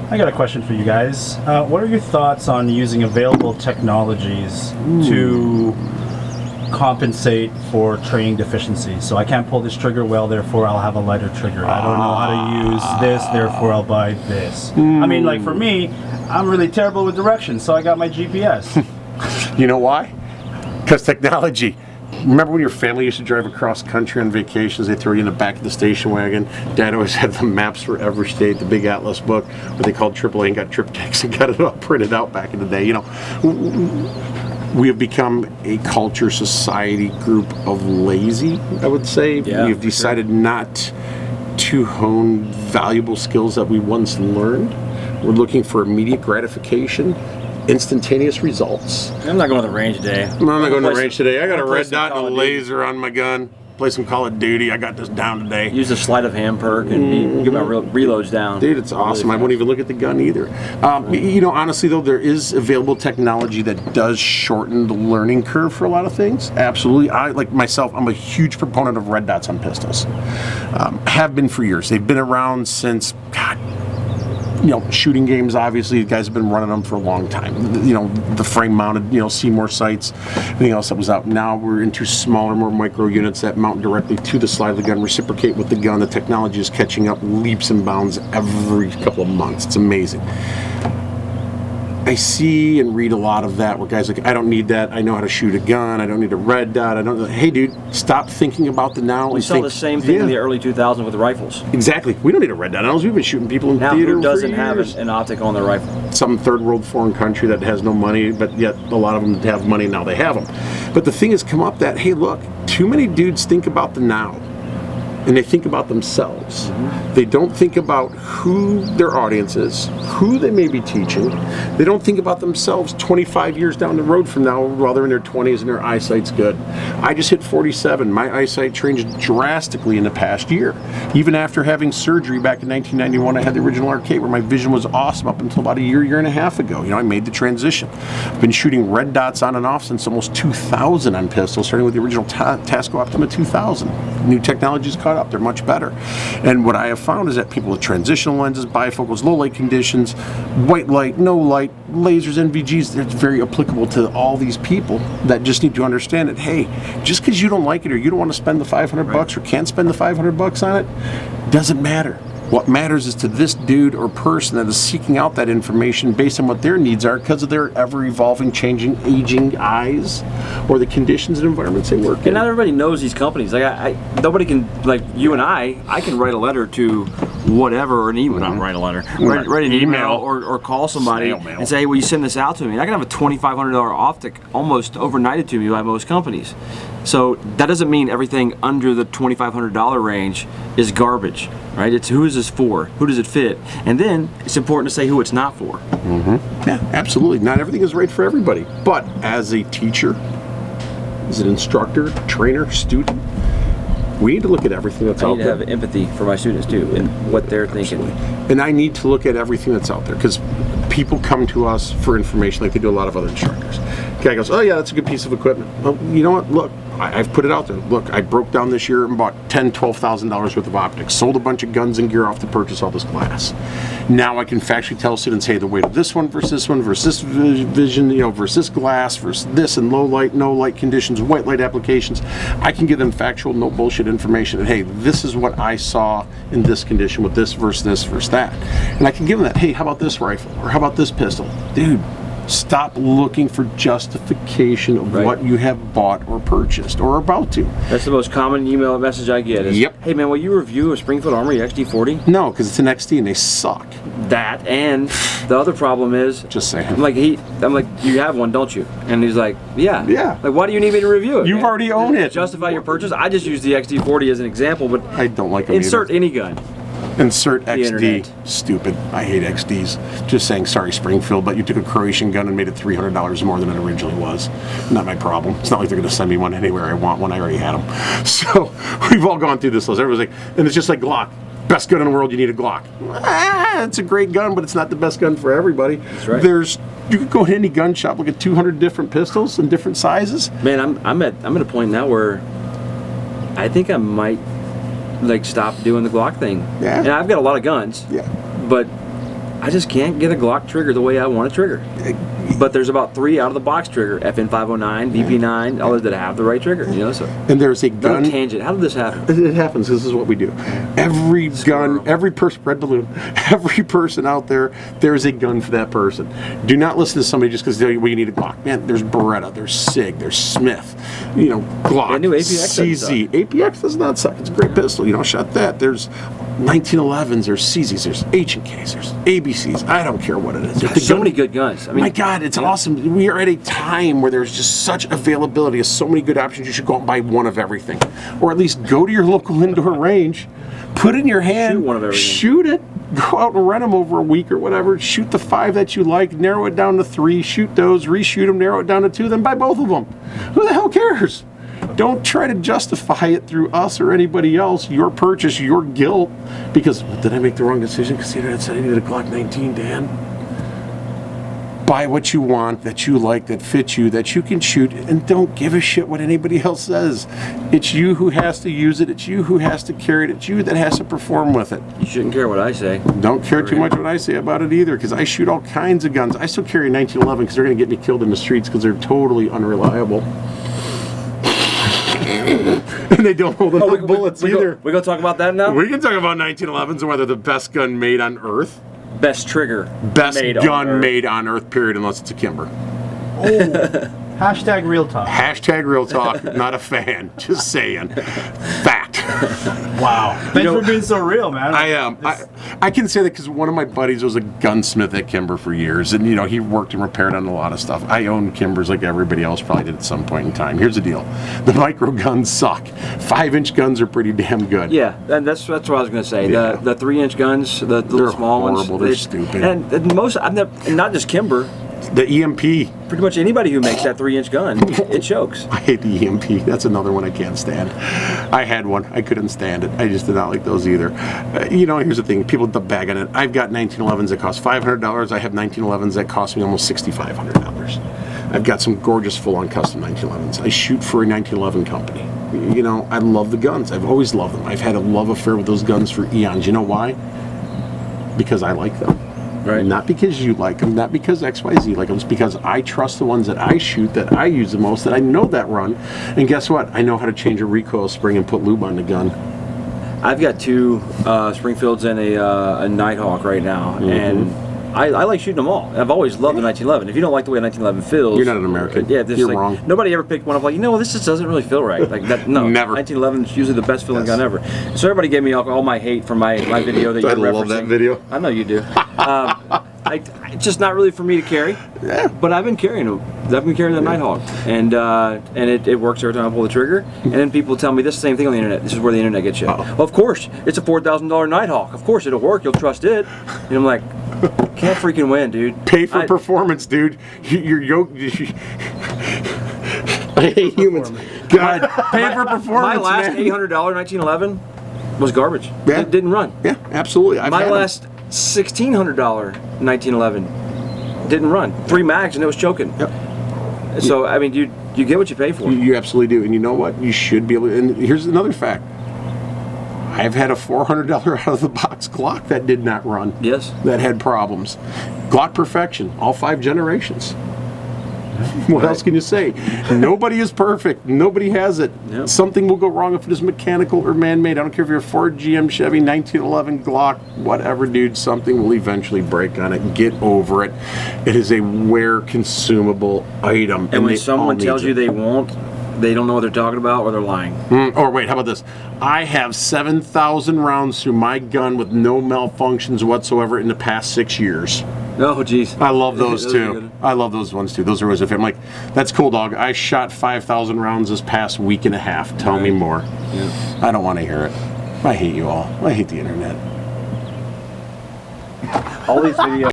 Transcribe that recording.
I got a question for you guys. What are your thoughts on using available technologies to compensate for training deficiencies? So I can't pull this trigger well, therefore I'll have a lighter trigger. I don't know how to use this, therefore I'll buy this. I mean, like for me, I'm really terrible with directions, so I got my GPS. You know why? Because technology. Remember when your family used to drive across country on vacations? They throw you in the back of the station wagon. Dad always had the maps for every state, the big Atlas book, what they called AAA, and got TripTex and got it all printed out back in the day. You know, we have become a culture, society group of lazy, I would say. Yeah, We've decided not to hone valuable skills that we once learned. We're looking for immediate gratification, instantaneous results. I'm not going to the range today. I'm not going to the range today. I got a play red some dot Call and a of Duty. laser on my gun. Play some Call of Duty. I got this down today. Use the sleight of hand perk and get my reloads down. Dude, it's awesome. I won't even look at the gun either. You know, honestly though, there is available technology that does shorten the learning curve for a lot of things. Absolutely. I, like myself, I'm a huge proponent of red dots on pistols. Have been for years. They've been around since, God, you know, shooting games, obviously, you guys have been running them for a long time. You know, the frame-mounted, you know, Seymour sights, everything else that was out. Now we're into smaller, more micro units that mount directly to the slide of the gun, reciprocate with the gun. The technology is catching up leaps and bounds every couple of months. It's amazing. I see and read a lot of that where guys are like, I don't need that. I know how to shoot a gun. I don't need a red dot. I don't. Hey, dude, stop thinking about the now. We saw the same thing in the early 2000s with rifles. Exactly. We don't need a red dot. We've been shooting people in Now, theater who doesn't for have years. an optic on their rifle? Some third world foreign country that has no money, but yet a lot of them have money, now they have them. But the thing has come up that, hey, look, too many dudes think about the now. And they think about themselves. They don't think about who their audience is, who they may be teaching. They don't think about themselves 25 years down the road from now while they're in their 20s and their eyesight's good. I just hit 47. My eyesight changed drastically in the past year. Even after having surgery back in 1991, I had the original arcade where my vision was awesome up until about a year and a half ago. You know, I made the transition. I've been shooting red dots on and off since almost 2000 on pistols, starting with the original Tasco Optima 2000. New technologies caught up. They're much better. And what I have found is that people with transitional lenses, bifocals, low light conditions, white light, no light, lasers, NVGs, it's very applicable to all these people that just need to understand that, hey, just because you don't like it or you don't want to spend the 500 bucks or can't spend the 500 bucks on it, doesn't matter. What matters is to this dude or person that is seeking out that information based on what their needs are because of their ever-evolving, changing, aging eyes or the conditions and environments they work in. And not everybody knows these companies. Like nobody can, like you and I can write a letter to whatever, or an email, not write a letter, write an email or call somebody and say, hey, will you send this out to me? And I can have a $2,500 optic almost overnighted to me by most companies. So that doesn't mean everything under the $2,500 range is garbage, right? It's who is this for? Who does it fit? And then it's important to say who it's not for. Yeah, absolutely. Not everything is right for everybody. But as a teacher, as an instructor, trainer, student, we need to look at everything that's I out need to there. have empathy for my students too and what they're thinking. And I need to look at everything that's out there because people come to us for information like they do a lot of other instructors. Guy goes, oh yeah, that's a good piece of equipment. Well, you know what? Look, I've put it out there. Look, I broke down this year and bought $10,000, $12,000 worth of optics, sold a bunch of guns and gear off to purchase all this glass. Now I can factually tell students, hey, the weight of this one versus this vision, you know, versus glass, versus this and low light, no light conditions, white light applications. I can give them factual, no bullshit information. And hey, this is what I saw in this condition with this versus that. And I can give them that. Hey, how about this rifle? Or how about this pistol? Dude, stop looking for justification of what you have bought or purchased or about to. That's the most common email message I get is, Yep. hey man, will you review a Springfield Armory XD40? No, because it's an XD and they suck. That, and the other problem is, Just saying. I'm like, you have one, don't you? And he's like, yeah. Yeah. Like, why do you need me to review it? You've man? already owned it. Justify your purchase. I just use the XD40 as an example, but I don't like them insert either. any gun. Insert XD. internet. Stupid. I hate XDs. Just saying, sorry, Springfield, but you took a Croatian gun and made it $300 more than it originally was. Not my problem. It's not like they're going to send me one anywhere I want one. I already had them. So we've all gone through this list. Everyone's like, and it's just like Glock. Best gun in the world, you need a Glock. It's a great gun, but it's not the best gun for everybody. That's right. You could go to any gun shop, look at 200 different pistols in different sizes. Man, I'm at a point now where I think I might like stop doing the Glock thing. Yeah. And I've got a lot of guns. Yeah. But I just can't get a Glock trigger the way I want a trigger. But there's about 3 out of the box trigger, FN 509, VP9, others that have the right trigger. You know, so. And there's a Gun gun. tangent. How did this happen? It happens. This is what we do. Every gun, every person, red balloon, every person out there, there's a gun for that person. Do not listen to somebody just because they tell you, well, you need a Glock. Man, there's Beretta, there's SIG, there's Smith, you know, Glock, Yeah, new APX doesn't CZ. APX does not suck. It's a great pistol. You know, shot that. There's 1911s, there's CZs, there's H&Ks, there's ABCs. I don't care what it is. There's so many good guns. I mean, My God, it's awesome. We are at a time where there's just such availability of so many good options. You should go out and buy one of everything. Or at least go to your local indoor range, put it in your hand, Shoot one of everything. shoot it, go out and rent them over a week or whatever, shoot the 5 that you like, narrow it down to 3, shoot those, reshoot them, narrow it down to 2, then buy both of them. Who the hell cares? Don't try to justify it through us or anybody else, your purchase, your guilt, because did I make the wrong decision because the internet said I needed a Glock 19, Dan? Buy what you want, that you like, that fits you, that you can shoot, and don't give a shit what anybody else says. It's you who has to use it, it's you who has to carry it, it's you that has to perform with it. you shouldn't care what I say. Don't care too much what I say about it either, because I shoot all kinds of guns. I still carry a 1911 because they're going to get me killed in the streets because they're totally unreliable. And they don't hold enough bullets either. We gonna talk about that now? We can talk about 1911s and whether the best gun made on Earth. Best trigger. Best made on gun Earth. made on Earth, period, unless it's a Kimber. Hashtag real talk. Hashtag real talk, not a fan. Just saying. Fact. Wow. Thanks for being so real, man. I am. I can say that because one of my buddies was a gunsmith at Kimber for years, and you know he worked and repaired on a lot of stuff. I own Kimbers like everybody else probably did at some point in time. Here's the deal: the micro guns suck. 5-inch guns are pretty damn good. Yeah, and that's what I was gonna say. Yeah. The 3-inch guns, the little They're small horrible. ones, They're stupid. And most, I've never, not just Kimber. The EMP. Pretty much anybody who makes that 3-inch gun, it chokes. I hate the EMP. That's another one I can't stand. I had one. I couldn't stand it. I just did not like those either. You know, here's the thing. People bag on it. I've got 1911s that cost $500. I have 1911s that cost me almost $6,500. I've got some gorgeous full-on custom 1911s. I shoot for a 1911 company. You know, I love the guns. I've always loved them. I've had a love affair with those guns for eons. You know why? Because I like them. Right. Not because you like them, not because XYZ like them, it's because I trust the ones that I shoot, that I use the most, that I know that run. And guess what? I know how to change a recoil spring and put lube on the gun. I've got 2 Springfields and a Nighthawk right now, and I like shooting them all. I've always loved the 1911. If you don't like the way a 1911 feels, You're not an American. Yeah, this You're like, wrong. Nobody ever picked one up like, you know, this just doesn't really feel right. Like that. No, Never. 1911 is usually the best feeling Yes. gun ever. So everybody gave me all my hate for my video that I you're referencing. love that video. I know you do. It's just not really for me to carry. Yeah. But I've been carrying them. I've been carrying the Nighthawk, and it works every time I pull the trigger. And then people tell me this same thing on the internet. This is where the internet gets you. Well, of course, it's a $4,000 Nighthawk. Of course, it'll work. You'll trust it. And I'm like, can't freaking win, dude. Pay for performance, dude. You're yoked. I hate humans. God, pay for performance, My last man. $800 1911 was garbage. Yeah. It didn't run. Yeah, absolutely. I've My had 'em. last $1,600 1911 didn't run. 3 mags and it was choking. Yep. So I mean, you get what you pay for. You absolutely do. And you know what? You should be able to. And here's another fact. I've had a $400 out of the box Glock that did not run. Yes. That had problems. Glock perfection, all 5 generations. What else can you say? Nobody is perfect. Nobody has it. Yep. Something will go wrong if it is mechanical or man-made. I don't care if you're a Ford, GM, Chevy, 1911 Glock, whatever, dude. Something will eventually break on it. Get over it. It is a wear consumable item. And when they someone all tells need you it. they won't, they don't know what they're talking about, or they're lying. Or wait, how about this? I have 7,000 rounds through my gun with no malfunctions whatsoever in the past 6 years. Oh, jeez. I love those Those are too. good. I love those ones too. Those are always a fit. I'm like, that's cool, dog. I shot 5,000 rounds this past week and a half. Tell me more. Yeah. I don't want to hear it. I hate you all. I hate the internet. All these videos.